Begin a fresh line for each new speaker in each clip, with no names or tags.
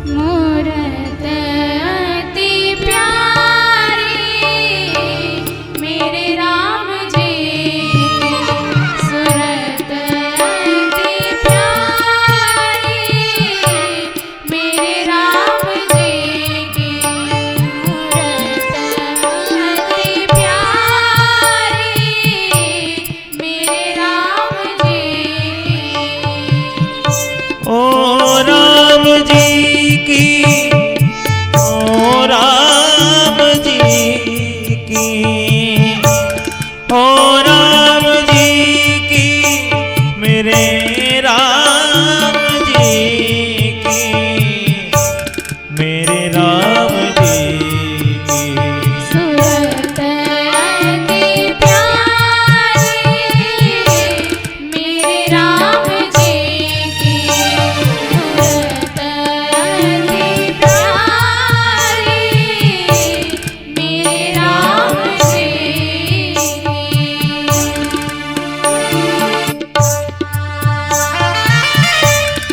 मूरत अति प्यारी मेरे राम जी की सूरत अति प्यारी मेरे राम जी की मूरत अति प्यारी मेरे राम जी
ओ राम जी की, ओ राम जी की, ओ राम जी की, मेरे राम जी की, मेरे राम जी की
सूरत अति प्यारी मेरे राम जी की सूरत अति प्यारी मेरे राम जी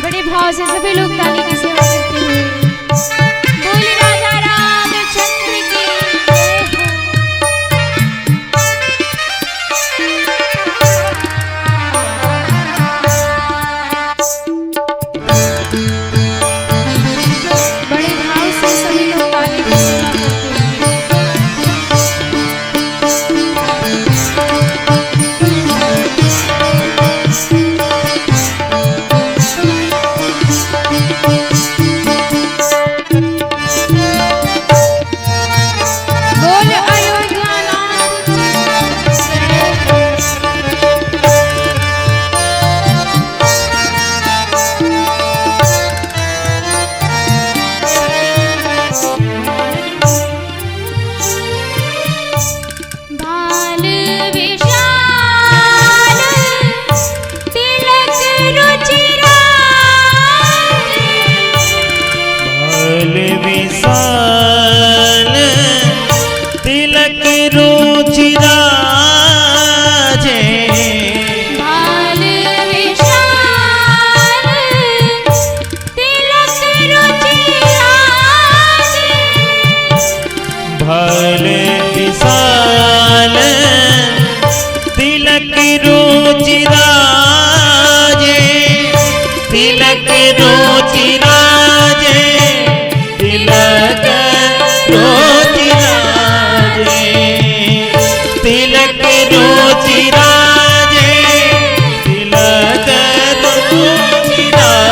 बड़े भाव से सभी लोग ताली की सेवा करते हुए बोले राजा रामचंद्र की जय हो। बड़े भाव से सभी लोग ताली की सेवा बोल अयोध्या नाथ की जय हो। बाल विशाल तिलक रुचिराज
बाल विशाल तिलक रुचिराजे,
बाल विशाल तिलक रुचिराज
भल विशाल तिलक रुचिराजे, तिलक रुचिराजे, तिलक रुचिराजे, तिलक रुचिराजे, तिलक रुचिराजे,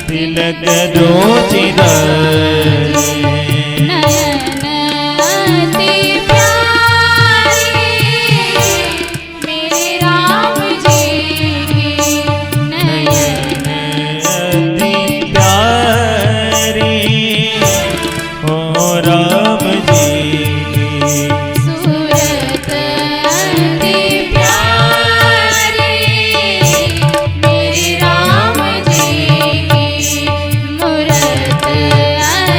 तिलक रुचिराजे।
नयन अति प्यारी मेरे राम जी की नयन
अति प्यारी हो राम जी की
सूरत अति प्यारी मेरे राम जी की मूरत अति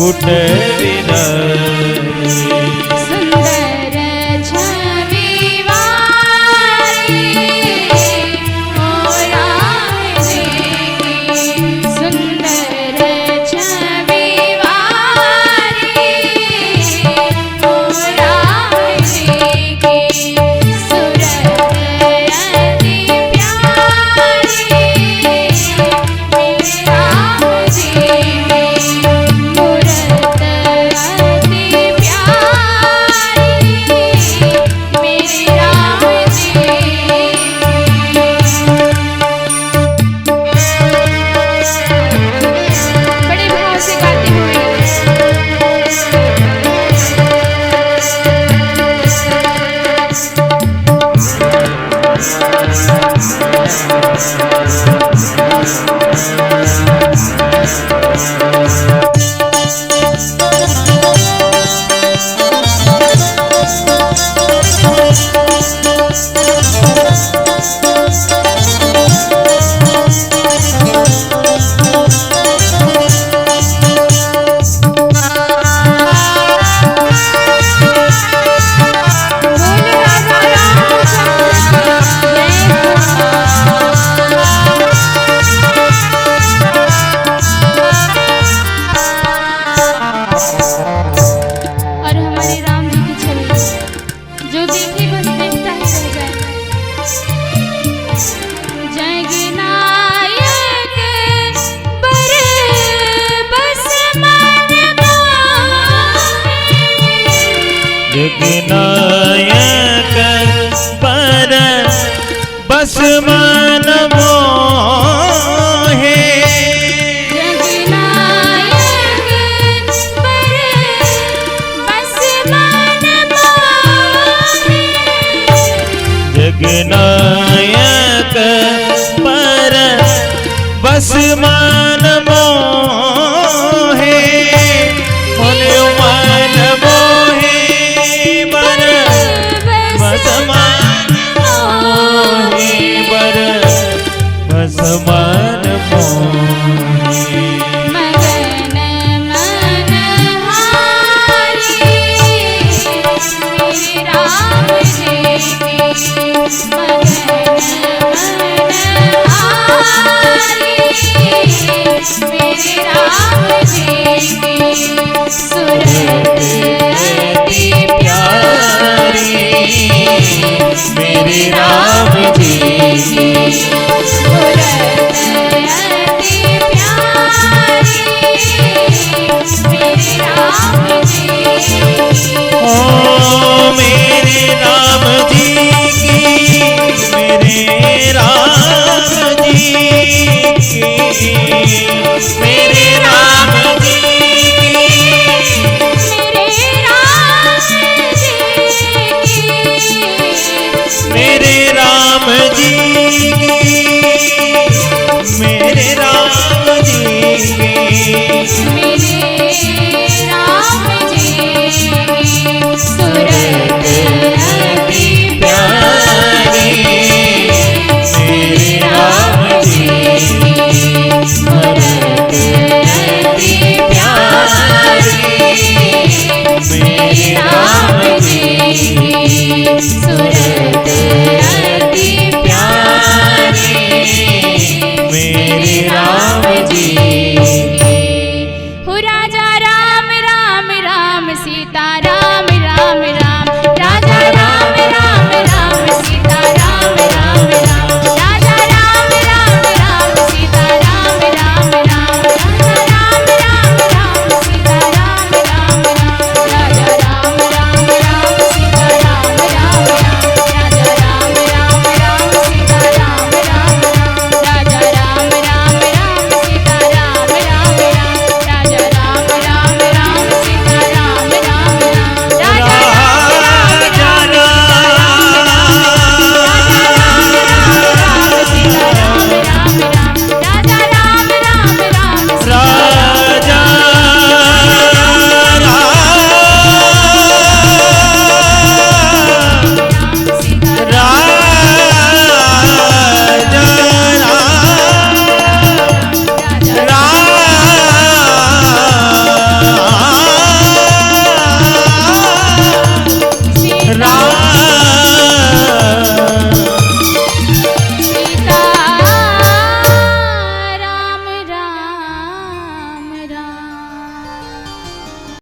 मुकुट विराजे
सुंदर छवि वारी ओ राम जी की सुंदर छवि वारी ओ राम जी की सूरत अति प्यारी मेरे राम जी की मूरत अति प्यारी मेरे राम जी बड़े भाव से गाते हुए बोले राजा रामचंद्र और हमारे राम जी की छवि जो देखे बस देखता ही रह जाए। जय नायक बर बस मन
जगनायक पर बस मन मोहे
जगनायक पर बस मन
जगनायक पर बस मन मोहे मन मोहे बर बस मन मोहे बर बस मन मोहे
मगन मन हारी मेरे राम जी की मगन मन हारी मेरे राम जी की सूरत अति
प्यारी मेरे राम जी की
सूरत